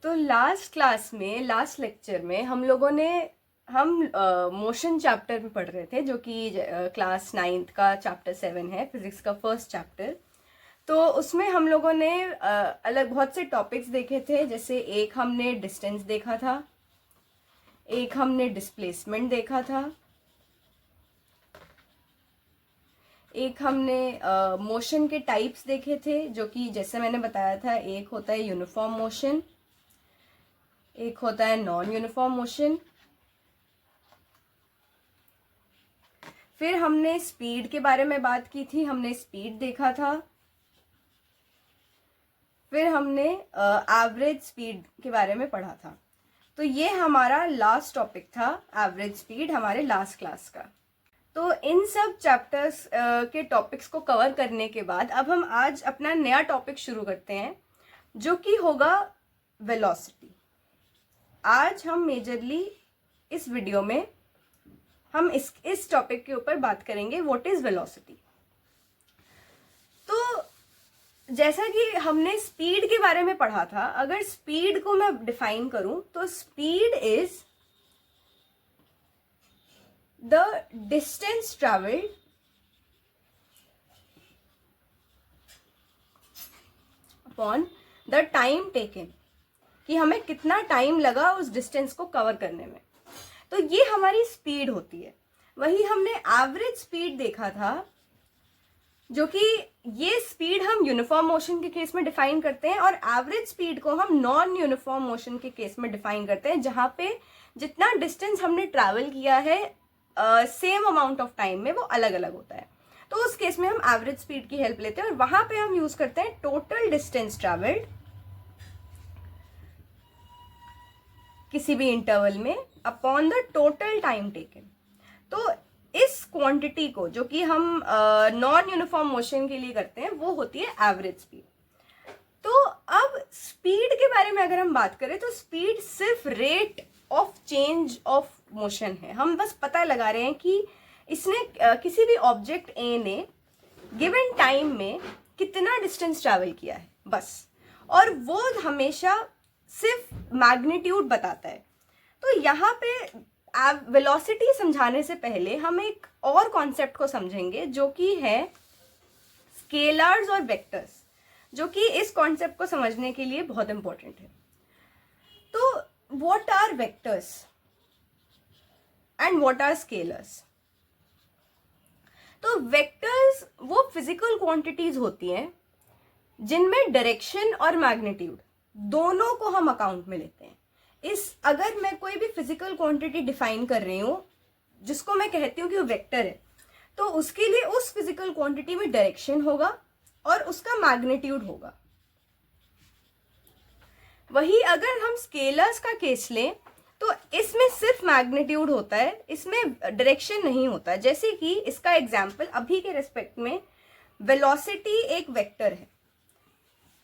तो last class में last lecture में हम मोशन चैप्टर में पढ़ रहे थे, जो कि क्लास 9th का चैप्टर 7 है, फिजिक्स का फर्स्ट चैप्टर। तो उसमें हम लोगों ने अलग बहुत से टॉपिक्स देखे थे। जैसे एक हमने डिस्टेंस देखा था, एक हमने डिस्प्लेसमेंट देखा था, एक हमने मोशन के टाइप्स देखे थे, जो कि जैसे मैंने बताया था, एक होता है यूनिफॉर्म मोशन, एक होता है नॉन यूनिफॉर्म मोशन। फिर हमने स्पीड के बारे में बात की थी, हमने स्पीड देखा था। फिर हमने एवरेज स्पीड के बारे में पढ़ा था। तो ये हमारा लास्ट टॉपिक था, एवरेज स्पीड, हमारे लास्ट क्लास का। तो इन सब चैप्टर्स के टॉपिक्स को कवर करने के बाद अब हम आज अपना नया टॉपिक शुरू करते हैं, जो कि होगा वेलोसिटी। आज हम मेजरली इस वीडियो में हम इस टॉपिक के ऊपर बात करेंगे, व्हाट इज वेलोसिटी। तो जैसा कि हमने स्पीड के बारे में पढ़ा था, अगर स्पीड को मैं डिफाइन करूं तो speed is the distance travelled upon the time taken, कि हमें कितना टाइम लगा उस डिस्टेंस को कवर करने में। तो ये हमारी स्पीड होती है। वही हमने एवरेज स्पीड देखा था, जो कि ये स्पीड हम यूनिफॉर्म मोशन के केस में डिफाइन करते हैं, और एवरेज स्पीड को हम नॉन यूनिफॉर्म मोशन के केस में डिफाइन करते हैं, जहां पे जितना डिस्टेंस हमने ट्रैवल किया है सेम अमाउंट ऑफ टाइम में वो अलग अलग होता है। तो उस केस में हम एवरेज स्पीड की हेल्प लेते हैं, और वहां पे हम यूज करते हैं टोटल डिस्टेंस ट्रैवल्ड किसी भी इंटरवल में upon the total time taken. तो इस क्वांटिटी को, जो कि हम नॉन यूनिफॉर्म मोशन के लिए करते हैं, वो होती है एवरेज स्पीड। तो अब स्पीड के बारे में अगर हम बात करें तो स्पीड सिर्फ rate of change of motion है। हम बस पता लगा रहे हैं कि इसने किसी भी ऑब्जेक्ट ए ने गिवन टाइम में कितना डिस्टेंस ट्रैवल किया है, बस। और वो हमेशा सिर्फ मैग्नीट्यूड बताता है। तो यहाँ पे वेलोसिटी समझाने से पहले हम एक और कॉन्सेप्ट को समझेंगे, जो कि है स्केलर्स और वेक्टर्स, जो कि इस कॉन्सेप्ट को समझने के लिए बहुत इंपॉर्टेंट है। तो what are vectors and what are scalars? तो वेक्टर्स वो फिजिकल क्वांटिटीज होती हैं जिनमें डायरेक्शन और मैग्नीट्यूड दोनों को हम अकाउंट में लेते हैं। अगर मैं कोई भी फिजिकल क्वांटिटी डिफाइन कर रही हूं, जिसको मैं कहती हूं कि वो वेक्टर है, तो उसके लिए उस फिजिकल क्वांटिटी में डायरेक्शन होगा और उसका मैग्नीट्यूड होगा। वही अगर हम स्केलर्स का केस लें तो इसमें सिर्फ मैग्नीट्यूड होता है, इसमें डायरेक्शन नहीं होता। जैसे कि इसका एग्जाम्पल अभी के रेस्पेक्ट में, वेलोसिटी एक वेक्टर है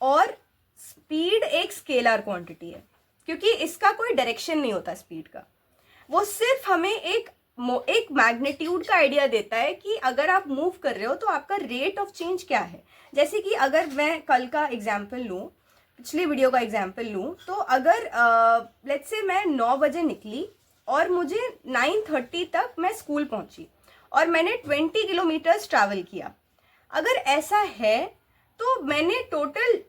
और स्पीड एक स्केलर क्वांटिटी है, क्योंकि इसका कोई डायरेक्शन नहीं होता स्पीड का। वो सिर्फ हमें एक मैग्नीट्यूड का आइडिया देता है कि अगर आप मूव कर रहे हो तो आपका रेट ऑफ चेंज क्या है। जैसे कि अगर मैं कल का एग्जाम्पल लूँ, पिछली वीडियो का एग्जाम्पल लूँ, तो अगर लेट्स से मैं 9 बजे निकली और मुझे 9:30 तक मैं स्कूल पहुंची और मैंने 20 किलोमीटर्स ट्रैवल किया। अगर ऐसा है तो मैंने टोटल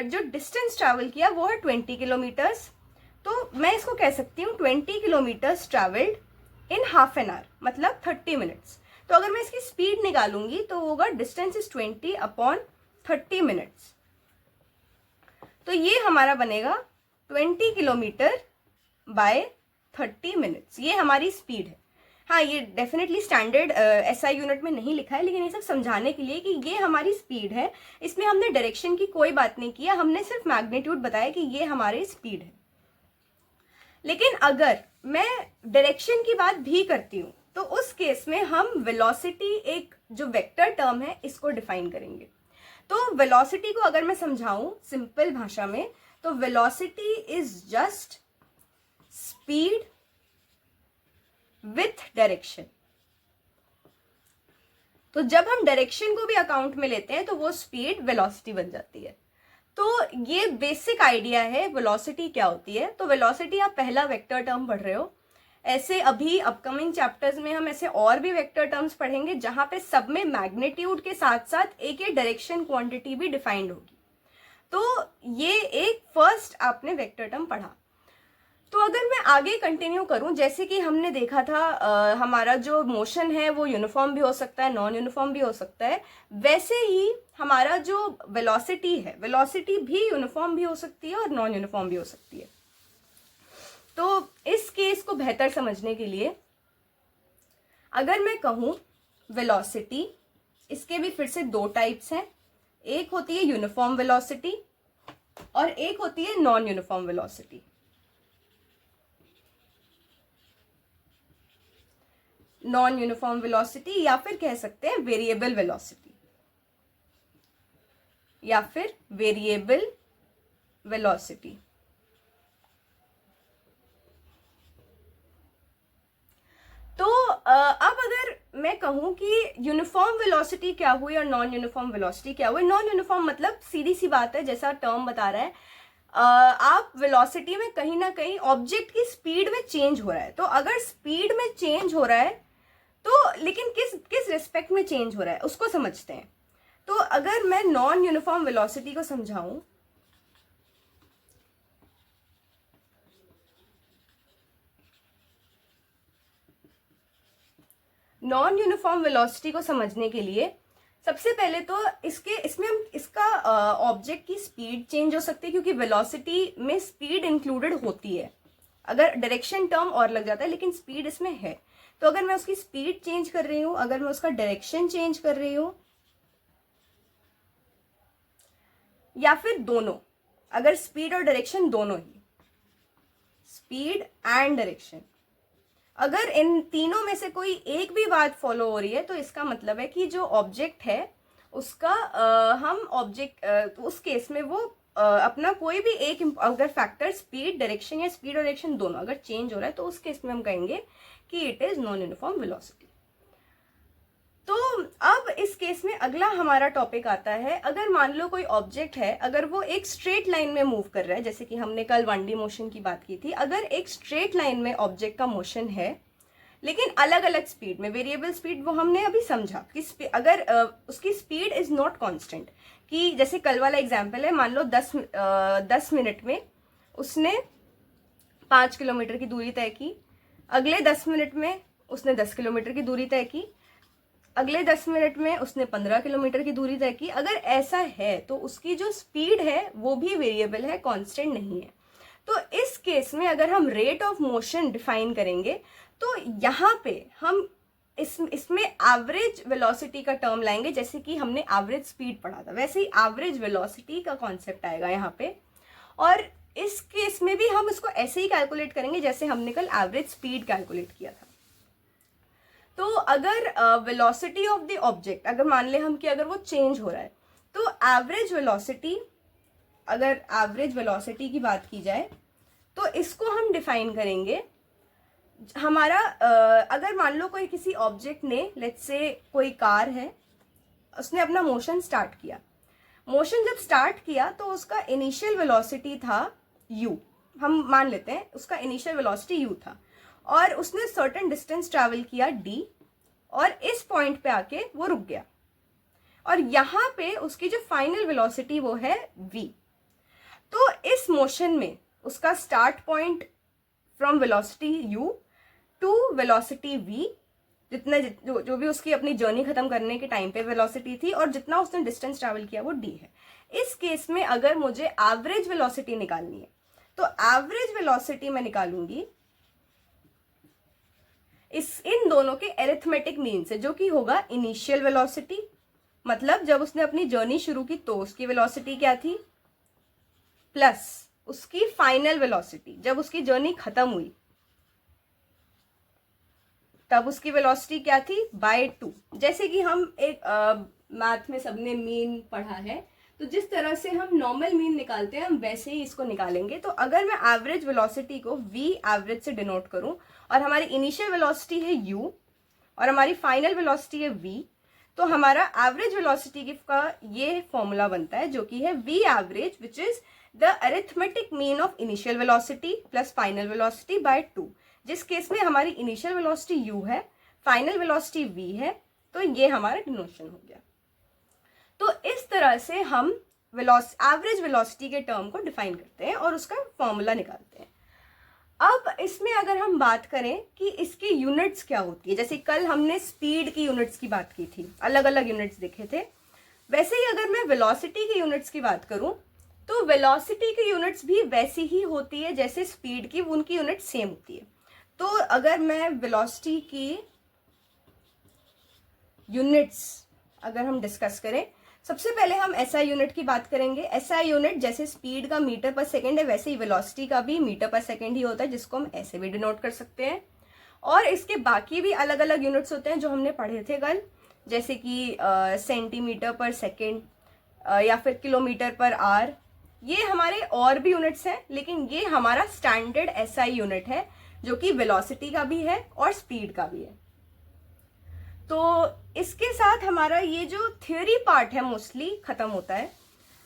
जो डिस्टेंस ट्रैवल किया वो है 20 किलोमीटर्स। तो मैं इसको कह सकती हूँ 20 kilometres travelled in half an hour, मतलब 30 मिनट्स। तो अगर मैं इसकी स्पीड निकालूंगी तो होगा डिस्टेंस इज 20 अपॉन 30 मिनट्स। तो ये हमारा बनेगा 20 किलोमीटर बाय 30 मिनट्स। ये हमारी स्पीड है। हाँ, ये डेफिनेटली स्टैंडर्ड एसआई यूनिट में नहीं लिखा है, लेकिन ये सब समझाने के लिए कि ये हमारी स्पीड है। इसमें हमने डायरेक्शन की कोई बात नहीं किया, हमने सिर्फ मैग्नीट्यूड बताया कि ये हमारी स्पीड है। लेकिन अगर मैं डायरेक्शन की बात भी करती हूँ तो उस केस में हम वेलोसिटी, एक जो वेक्टर टर्म है, इसको डिफाइन करेंगे। तो वेलोसिटी को अगर मैं समझाऊं सिंपल भाषा में, तो velocity is just speed with direction. तो जब हम डायरेक्शन को भी अकाउंट में लेते हैं तो वो स्पीड वेलोसिटी बन जाती है। तो ये बेसिक आइडिया है वेलोसिटी क्या होती है। तो वेलोसिटी आप पहला वेक्टर टर्म पढ़ रहे हो, ऐसे अभी अपकमिंग चैप्टर्स में हम ऐसे और भी वेक्टर टर्म्स पढ़ेंगे जहां पे सब में मैग्नीट्यूड के साथ साथ एक ये डायरेक्शन क्वांटिटी भी डिफाइंड होगी। तो ये एक फर्स्ट आपने वेक्टर टर्म पढ़ा। तो अगर मैं आगे कंटिन्यू करूं, जैसे कि हमने देखा था हमारा जो मोशन है वो यूनिफॉर्म भी हो सकता है, नॉन यूनिफॉर्म भी हो सकता है, वैसे ही हमारा जो वेलोसिटी है, वेलोसिटी भी यूनिफॉर्म भी हो सकती है और नॉन यूनिफॉर्म भी हो सकती है। तो इस केस को बेहतर समझने के लिए अगर मैं कहूं वेलोसिटी, इसके भी फिर से दो टाइप्स हैं, एक होती है यूनिफॉर्म वेलोसिटी और एक होती है non uniform velocity. Non uniform velocity या फिर कह सकते हैं वेरिएबल वेलोसिटी या फिर वेरिएबल वेलोसिटी। तो अब अगर मैं कहूं कि यूनिफॉर्म वेलोसिटी क्या हुई और नॉन यूनिफॉर्म वेलोसिटी क्या हुई। नॉन यूनिफॉर्म मतलब सीधी सी बात है, जैसा टर्म बता रहा है, आप वेलोसिटी में कहीं ना कहीं ऑब्जेक्ट की स्पीड में चेंज हो रहा है। तो अगर स्पीड में चेंज हो रहा है तो लेकिन किस किस रिस्पेक्ट में चेंज हो रहा है उसको समझते हैं। तो अगर मैं नॉन यूनिफॉर्म वेलोसिटी को समझाऊं, नॉन यूनिफॉर्म वेलोसिटी को समझने के लिए सबसे पहले तो इसमें हम इसका ऑब्जेक्ट की स्पीड चेंज हो सकती है, क्योंकि वेलोसिटी में स्पीड इंक्लूडेड होती है। अगर डायरेक्शन टर्म और लग जाता है लेकिन स्पीड इसमें है। तो अगर मैं उसकी स्पीड चेंज कर रही हूं, अगर मैं उसका डायरेक्शन चेंज कर रही हूं, या फिर दोनों, अगर स्पीड और डायरेक्शन दोनों ही, स्पीड एंड डायरेक्शन, अगर इन तीनों में से कोई एक भी बात फॉलो हो रही है तो इसका मतलब है कि जो ऑब्जेक्ट है उसका हम ऑब्जेक्ट उस केस में वो अपना कोई भी एक अगर फैक्टर स्पीड डायरेक्शन या स्पीड और डायरेक्शन दोनों अगर चेंज हो रहा है तो उस केस में हम कहेंगे कि it is non uniform velocity. तो अब इस केस में अगला हमारा टॉपिक आता है, अगर मान लो कोई ऑब्जेक्ट है, अगर वो एक स्ट्रेट लाइन में मूव कर रहा है, जैसे कि हमने कल 1D मोशन की बात की थी, अगर एक स्ट्रेट लाइन में ऑब्जेक्ट का मोशन है लेकिन अलग अलग स्पीड में, वेरिएबल स्पीड वो हमने अभी समझा कि अगर उसकी स्पीड इज नॉट कांस्टेंट, कि जैसे कल वाला एग्जांपल है, मान लो 10 मिनट में उसने 5 किलोमीटर की दूरी तय की, अगले 10 मिनट में उसने 10 किलोमीटर की दूरी तय की, अगले 10 मिनट में उसने 15 किलोमीटर की दूरी तय की। अगर ऐसा है तो उसकी जो स्पीड है वो भी वेरिएबल है, कांस्टेंट नहीं है। तो इस केस में अगर हम रेट ऑफ मोशन डिफाइन करेंगे तो यहाँ पे हम इसमें एवरेज वेलोसिटी का टर्म लाएंगे, जैसे कि हमने एवरेज स्पीड पढ़ा था वैसे ही एवरेज वेलोसिटी का कॉन्सेप्ट आएगा यहाँ पे। और इस केस में भी हम इसको ऐसे ही कैलकुलेट करेंगे जैसे हमने कल एवरेज स्पीड कैलकुलेट किया था। तो अगर वेलोसिटी ऑफ द ऑब्जेक्ट, अगर मान ले हम कि अगर वो चेंज हो रहा है तो एवरेज वेलोसिटी, अगर एवरेज वेलोसिटी की बात की जाए तो इसको हम डिफाइन करेंगे हमारा अगर मान लो कोई किसी ऑब्जेक्ट ने, लेट्स से कोई कार है, उसने अपना मोशन स्टार्ट किया, मोशन जब स्टार्ट किया तो उसका इनिशियल वेलोसिटी था u, हम मान लेते हैं उसका इनिशियल वेलोसिटी u था, और उसने सर्टेन डिस्टेंस ट्रैवल किया d, और इस पॉइंट पे आके वो रुक गया, और यहाँ पे उसकी जो फाइनल वेलोसिटी वो है v। तो इस मोशन में उसका start point from velocity u to velocity v, जितना जो भी उसकी अपनी जर्नी खत्म करने के टाइम पे वेलोसिटी थी और जितना उसने डिस्टेंस ट्रैवल किया वो d है। इस केस में अगर मुझे एवरेज वेलोसिटी निकालनी है तो एवरेज वेलोसिटी मैं निकालूंगी इन दोनों के एरिथमेटिक मीन से, जो कि होगा इनिशियल वेलोसिटी, मतलब जब उसने अपनी जर्नी शुरू की तो उसकी वेलोसिटी क्या थी, प्लस उसकी फाइनल वेलोसिटी जब उसकी जर्नी खत्म हुई तब उसकी वेलोसिटी क्या थी, बाय 2। जैसे कि हम एक मैथ में सबने मीन पढ़ा है, तो जिस तरह से हम नॉर्मल मीन निकालते हैं हम वैसे ही इसको निकालेंगे। तो अगर मैं एवरेज वेलोसिटी को v एवरेज से डिनोट करूं और हमारी इनिशियल वेलोसिटी है u और हमारी फाइनल वेलोसिटी है v, तो हमारा एवरेज वेलोसिटी का ये फॉर्मूला बनता है जो कि है v average which is the arithmetic mean of initial velocity plus final velocity bye 2, जिस केस में हमारी इनिशियल वेलोसिटी u है, फाइनल वेलोसिटी v है, तो ये हमारा डिनोशन हो गया। तो इस तरह से हम एवरेज वेलोसिटी के टर्म को डिफाइन करते हैं और उसका फॉर्मूला निकालते हैं। अब इसमें अगर हम बात करें कि इसकी यूनिट्स क्या होती है, जैसे कल हमने स्पीड की यूनिट्स की बात की थी, अलग अलग यूनिट्स देखे थे, वैसे ही अगर मैं वेलोसिटी की यूनिट्स की बात करूं तो वेलोसिटी की यूनिट्स भी वैसी ही होती है जैसे स्पीड की, उनकी यूनिट सेम होती है। तो अगर मैं वेलोसिटी की यूनिट्स अगर हम डिस्कस करें, सबसे पहले हम एसआई यूनिट की बात करेंगे। एसआई यूनिट जैसे स्पीड का मीटर पर सेकंड है, वैसे ही वेलोसिटी का भी मीटर पर सेकंड ही होता है, जिसको हम ऐसे भी डिनोट कर सकते हैं। और इसके बाकी भी अलग अलग यूनिट्स होते हैं जो हमने पढ़े थे कल, जैसे कि सेंटीमीटर पर सेकंड या फिर किलोमीटर पर आवर। ये हमारे और भी यूनिट्स हैं, लेकिन ये हमारा स्टैंडर्ड एसआई यूनिट है जो कि वेलोसिटी का भी है और स्पीड का भी है। तो इसके साथ हमारा ये जो थ्योरी पार्ट है मोस्टली खत्म होता है।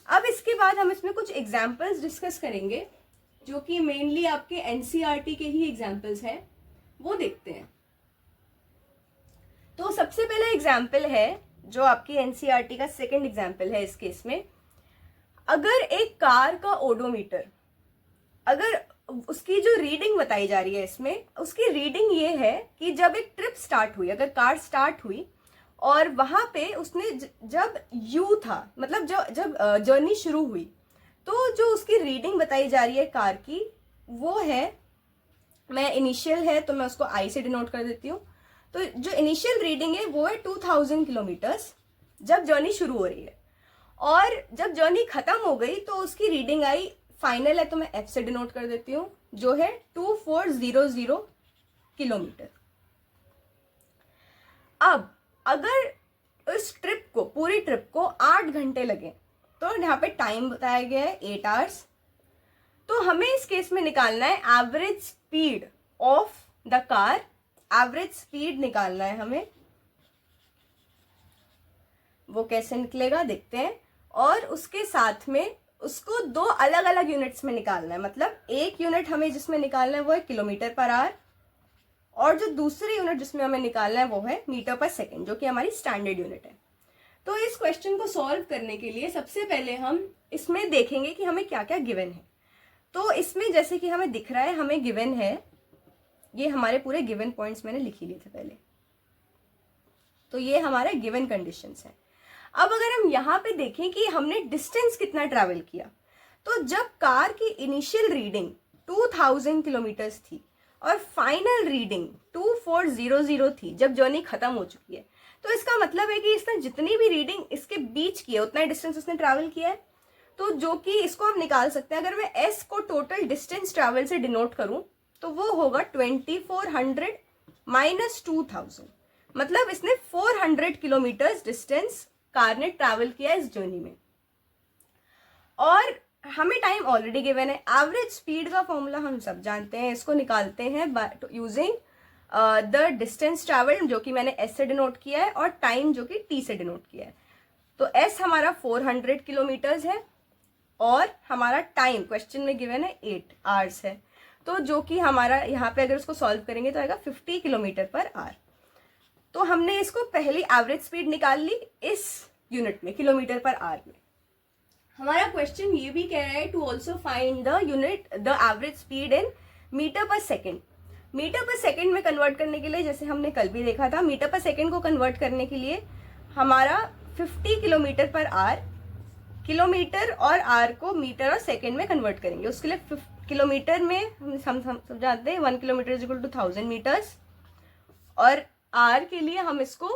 अब इसके बाद हम इसमें कुछ एग्जाम्पल्स डिस्कस करेंगे जो कि मेनली आपके एनसीईआरटी के ही एग्जाम्पल्स हैं, वो देखते हैं। तो सबसे पहला एग्जाम्पल है जो आपकी एनसीईआरटी का सेकंड एग्जाम्पल है इस केस में। अगर एक कार का ओडोमीटर, अगर उसकी जो रीडिंग बताई जा रही है इसमें, उसकी रीडिंग ये है कि जब एक ट्रिप स्टार्ट हुई, अगर कार स्टार्ट हुई और वहां पे उसने जब यू था, मतलब जब जर्नी शुरू हुई, तो जो उसकी रीडिंग बताई जा रही है कार की वो है, मैं इनिशियल है तो मैं उसको आई से डिनोट कर देती हूँ। तो जो इनिशियल रीडिंग है वो है 2000 किलोमीटर्स जब जर्नी शुरू हो रही है, और जब जर्नी खत्म हो गई तो उसकी रीडिंग आई, फाइनल है तो मैं एफ से डिनोट कर देती हूँ, जो है 2400 किलोमीटर। अब अगर इस ट्रिप को, पूरी ट्रिप को 8 घंटे लगे, तो यहाँ पे टाइम बताया गया है 8 आवर्स। तो हमें इस केस में निकालना है average speed of the car, average speed निकालना है हमें। वो कैसे निकलेगा देखते हैं। और उसके साथ में उसको दो अलग अलग यूनिट्स में निकालना है, मतलब एक यूनिट हमें जिसमें निकालना है वो है किलोमीटर पर आवर, और जो दूसरी यूनिट जिसमें हमें निकालना है वो है मीटर पर सेकंड, जो कि हमारी स्टैंडर्ड यूनिट है। तो इस क्वेश्चन को सॉल्व करने के लिए सबसे पहले हम इसमें देखेंगे कि हमें क्या क्या गिवन है। तो इसमें जैसे कि हमें दिख रहा है, हमें गिवन है, ये हमारे पूरे गिवन पॉइंट्स मैंने लिख ही लिए थे पहले, तो ये हमारे गिवन कंडीशंस है। अब अगर हम यहाँ पे देखें कि हमने डिस्टेंस कितना ट्रैवल किया, तो जब कार की इनिशियल रीडिंग 2000 किलोमीटर्स थी और फाइनल रीडिंग 2400 थी जब जर्नी खत्म हो चुकी है, तो इसका मतलब है कि इसने जितनी भी रीडिंग इसके बीच की है उतना ही डिस्टेंस उसने ट्रैवल किया है। तो जो कि इसको हम निकाल सकते हैं, अगर मैं एस को टोटल डिस्टेंस ट्रैवल से डिनोट करूं तो वो होगा 2400 माइनस 2000, मतलब इसने 400 किलोमीटर डिस्टेंस कार ने ट्रैवल किया इस जर्नी में। और हमें टाइम ऑलरेडी गिवन है। एवरेज स्पीड का फॉर्मूला हम सब जानते हैं, इसको निकालते हैं यूजिंग द डिस्टेंस ट्रैवल, जो कि मैंने एस से डिनोट किया है, और टाइम जो कि टी से डिनोट किया है। तो एस हमारा 400 किलोमीटर्स है और हमारा टाइम क्वेश्चन में गिवन है 8 आवर्स है, तो जो कि हमारा यहाँ पे अगर उसको सॉल्व करेंगे तो आएगा 50 किलोमीटर पर आवर। तो हमने इसको पहली एवरेज स्पीड निकाल ली इस यूनिट में, किलोमीटर पर आवर में। हमारा क्वेश्चन ये भी कह रहा है to also find the unit the average speed in metre per second. Metre per second में कन्वर्ट करने के लिए, जैसे हमने कल भी देखा था, मीटर पर सेकेंड को कन्वर्ट करने के लिए हमारा 50 किलोमीटर पर आवर, किलोमीटर और आवर को मीटर और सेकेंड में कन्वर्ट करेंगे। उसके लिए किलोमीटर में हम समझाते हैं 1 किलोमीटर इज इक्वल टू 1000 मीटर्स, और आर के लिए हम इसको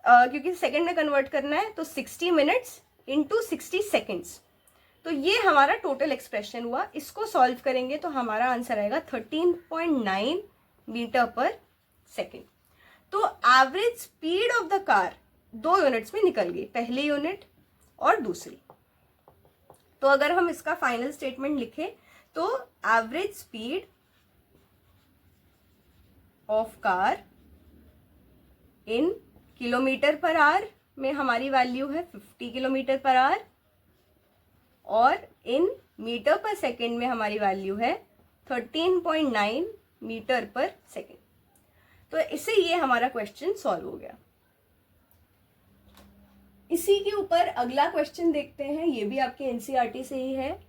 क्योंकि सेकंड में कन्वर्ट करना है तो 60 मिनट्स इंटू 60 सेकेंड्स। तो ये हमारा टोटल एक्सप्रेशन हुआ। इसको सॉल्व करेंगे तो हमारा आंसर आएगा 13.9 मीटर पर सेकेंड। तो average speed of the car दो यूनिट्स में निकल गई, पहली यूनिट और दूसरी। तो अगर हम इसका फाइनल स्टेटमेंट लिखें तो average speed of car in kilometre per our में हमारी वैल्यू है 50 किलोमीटर पर आवर और इन मीटर पर सेकेंड में हमारी वैल्यू है 13.9 मीटर पर सेकेंड। तो इससे ये हमारा क्वेश्चन सॉल्व हो गया। इसी के ऊपर अगला क्वेश्चन देखते हैं, ये भी आपके एनसीईआरटी से ही है।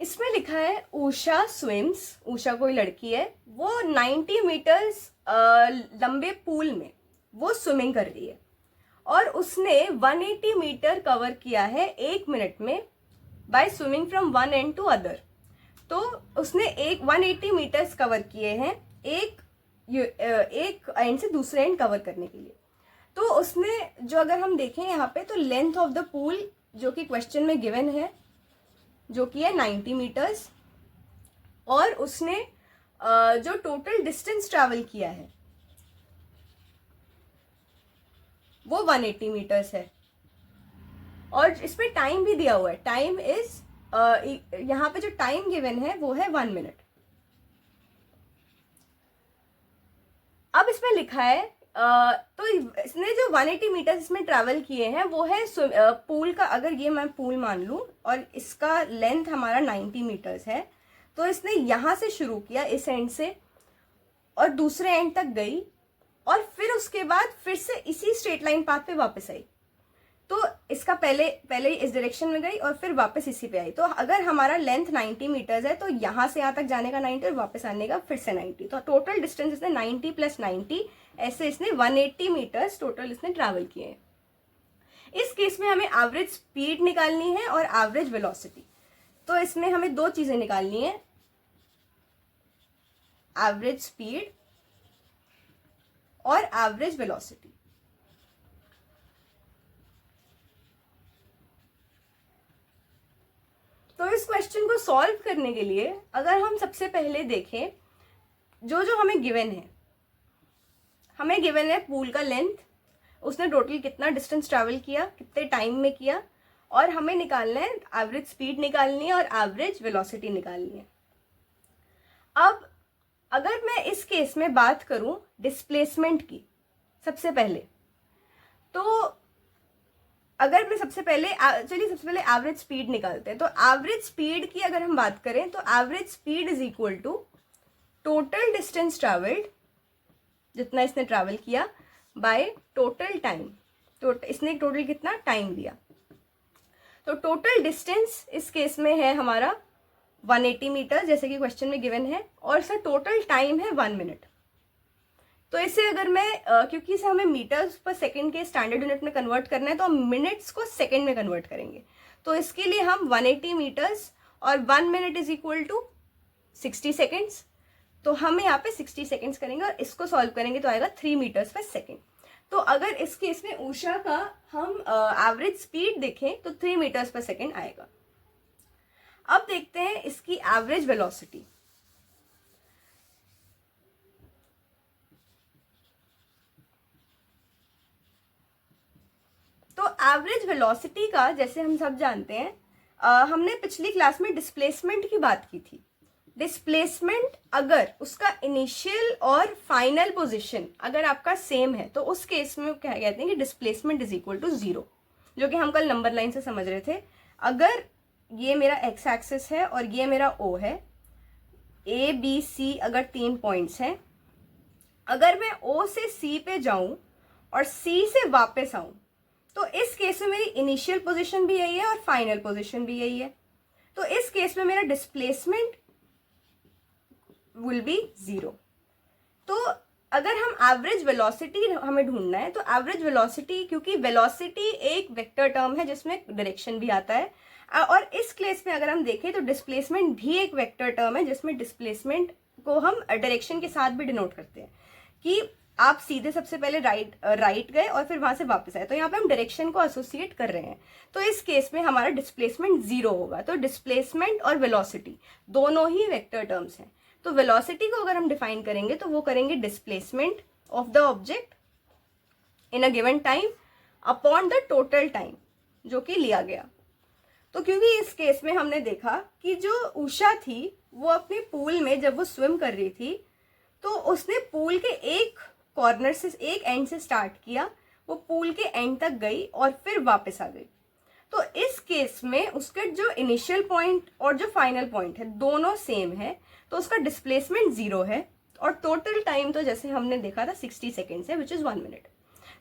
इसमें लिखा है उषा स्विम्स, उषा कोई लड़की है, वो 90 मीटर्स लंबे पूल में वो स्विमिंग कर रही है और उसने 180 मीटर कवर किया है 1 मिनट में by swimming from one end to other. तो उसने 180 मीटर्स कवर किए हैं एक एंड से दूसरे एंड कवर करने के लिए। तो उसने जो अगर हम देखें यहाँ पे तो लेंथ ऑफ द पूल जो कि क्वेश्चन में गिवन है जो कि है 90 मीटर्स और उसने जो टोटल डिस्टेंस ट्रैवल किया है वो 180 मीटर्स है और इसमें टाइम भी दिया हुआ है। टाइम इज यहाँ पे जो टाइम गिवन है वो है 1 मिनट। अब इसमें लिखा है तो इसने जो 180 मीटर्स इसमें ट्रैवल किए हैं वो है पूल का, अगर ये मैं पूल मान लूं और इसका लेंथ हमारा 90 मीटर्स है तो इसने यहाँ से शुरू किया इस एंड से और दूसरे एंड तक गई और फिर उसके बाद फिर से इसी स्ट्रेट लाइन पाथ पे वापस आई। तो इसका पहले इस डायरेक्शन में गई और फिर वापस इसी पे आई। तो अगर हमारा लेंथ 90 मीटर्स है तो यहाँ से यहाँ तक जाने का 90 और वापस आने का फिर से 90। तो टोटल डिस्टेंस इसने 90 प्लस 90 ऐसे इसने 180 मीटर्स टोटल इसने ट्रैवल किए हैं। इस केस में हमें एवरेज स्पीड निकालनी है और एवरेज वेलोसिटी। तो इसमें हमें दो चीजें निकालनी है, एवरेज स्पीड और एवरेज वेलोसिटी। तो इस क्वेश्चन को सॉल्व करने के लिए अगर हम सबसे पहले देखें जो जो हमें गिवन है, हमें गिवन है पूल का लेंथ, उसने टोटल कितना डिस्टेंस ट्रैवल किया, कितने टाइम में किया और हमें निकालना है एवरेज स्पीड निकालनी है और एवरेज वेलोसिटी निकालनी है। अब अगर मैं इस केस में बात करूं डिस्प्लेसमेंट की सबसे पहले, तो अगर मैं सबसे पहले एवरेज स्पीड निकालते हैं। तो एवरेज स्पीड की अगर हम बात करें तो average speed is equal to total distance travelled, जितना इसने ट्रैवल किया, बाय टोटल टाइम। तो इसने टोटल कितना टाइम दिया। तो टोटल डिस्टेंस इस केस में है हमारा 180 मीटर जैसे कि क्वेश्चन में गिवन है और इसका टोटल टाइम है 1 मिनट। तो इसे अगर मैं क्योंकि इसे हमें मीटर्स पर सेकंड के स्टैंडर्ड यूनिट में कन्वर्ट करना है तो हम मिनट्स को सेकंड में कन्वर्ट करेंगे। तो इसके लिए हम 180 मीटर्स और 1 minute is equal to 60 seconds. तो हम यहाँ पे 60 सेकेंड्स करेंगे और इसको सॉल्व करेंगे तो आएगा 3 मीटर्स पर सेकेंड। तो अगर इस केस में उषा का हम एवरेज स्पीड देखें तो 3 मीटर्स पर सेकेंड आएगा। अब देखते हैं इसकी एवरेज वेलोसिटी। तो एवरेज वेलोसिटी का जैसे हम सब जानते हैं, हमने पिछली क्लास में डिस्प्लेसमेंट की बात की थी। डिस्प्लेसमेंट अगर उसका इनिशियल और फाइनल पोजीशन अगर आपका सेम है तो उस केस में क्या कहते हैं कि डिस्प्लेसमेंट इज इक्वल टू 0, जो कि हम कल नंबर लाइन से समझ रहे थे। अगर ये मेरा एक्स एक्सिस है और ये मेरा ओ है, ए बी सी अगर 3 पॉइंट्स हैं, अगर मैं ओ से सी पे जाऊं और सी से वापस आऊं तो इस केस में मेरी इनिशियल पोजीशन भी यही है और फाइनल पोजीशन भी यही है। तो इस केस में मेरा डिस्प्लेसमेंट विल बी 0। तो अगर हम एवरेज वेलोसिटी हमें ढूंढना है तो एवरेज वेलोसिटी, क्योंकि वेलोसिटी एक वेक्टर टर्म है जिसमें डायरेक्शन भी आता है, और इस केस में अगर हम देखें तो डिस्प्लेसमेंट भी एक वेक्टर टर्म है जिसमें डिस्प्लेसमेंट को हम डायरेक्शन के साथ भी डिनोट करते हैं कि आप सीधे सबसे पहले राइट गए और फिर वहां से वापस आए। तो यहाँ पे हम डायरेक्शन को एसोसिएट कर रहे हैं। तो इस केस में हमारा डिस्प्लेसमेंट 0 होगा। तो डिस्प्लेसमेंट और वेलोसिटी दोनों ही वेक्टर टर्म्स हैं। तो वेलोसिटी को अगर हम डिफाइन करेंगे तो वो करेंगे displacement of the object in a given time upon the total time जो कि लिया गया। तो क्योंकि इस केस में हमने देखा कि जो उषा थी वो अपने पूल में जब वो स्विम कर रही थी तो उसने पूल के एक कॉर्नर से, एक एंड से स्टार्ट किया, वो पूल के एंड तक गई और फिर वापस आ गई। तो इस केस में उसके जो इनिशियल पॉइंट और जो फाइनल पॉइंट है दोनों सेम है, तो उसका डिस्प्लेसमेंट 0 है और टोटल टाइम तो जैसे हमने देखा था 60 सेकेंड्स है, विच इज 1 मिनट।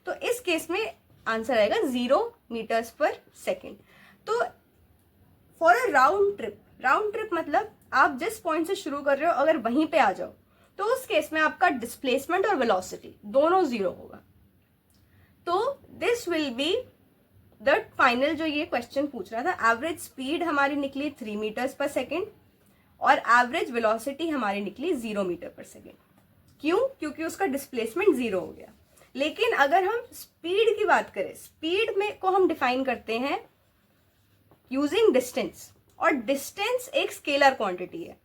तो इस केस में आंसर आएगा 0 मीटर्स पर सेकेंड। तो फॉर अ राउंड ट्रिप मतलब आप जिस पॉइंट से शुरू कर रहे हो अगर वहीं पे आ जाओ तो उस केस में आपका डिस्प्लेसमेंट और वेलोसिटी दोनों 0 होगा। तो this will be the final जो ये क्वेश्चन पूछ रहा था। एवरेज स्पीड हमारी निकली 3 मीटर्स पर सेकेंड और एवरेज वेलोसिटी हमारी निकली 0 मीटर पर सेकेंड। क्यों? क्योंकि उसका डिस्प्लेसमेंट 0 हो गया। लेकिन अगर हम स्पीड की बात करें, स्पीड में को हम डिफाइन करते हैं यूजिंग डिस्टेंस, और डिस्टेंस एक स्केलर क्वांटिटी है।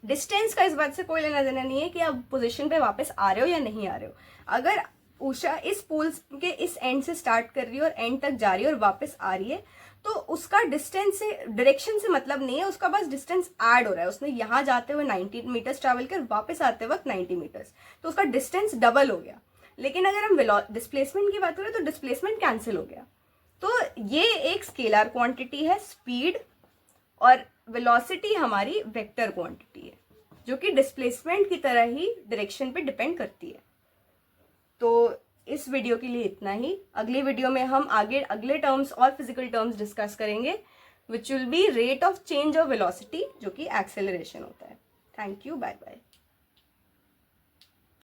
डिस्टेंस का इस बात से कोई लेना देना नहीं है कि आप पोजीशन पे वापस आ रहे हो या नहीं आ रहे हो। अगर उषा इस पूल के इस एंड से स्टार्ट कर रही है और एंड तक जा रही है और वापस आ रही है तो उसका डिस्टेंस से, डायरेक्शन से मतलब नहीं है, उसका बस डिस्टेंस ऐड हो रहा है। उसने यहाँ जाते हुए 90 मीटर्स ट्रैवल कर, वापस आते वक्त 90 मीटर्स, तो उसका डिस्टेंस डबल हो गया। लेकिन अगर हम डिस्प्लेसमेंट की बात करें तो डिस्प्लेसमेंट कैंसिल हो गया। तो ये एक स्केलर क्वांटिटी है स्पीड, और वेलोसिटी हमारी वेक्टर क्वांटिटी है जो कि डिस्प्लेसमेंट की तरह ही डायरेक्शन पे डिपेंड करती है। तो इस वीडियो के लिए इतना ही। अगली वीडियो में हम आगे अगले टर्म्स और फिजिकल टर्म्स डिस्कस करेंगे, which will be rate of change of velocity जो कि एक्सेलरेशन होता है। Thank you, bye bye.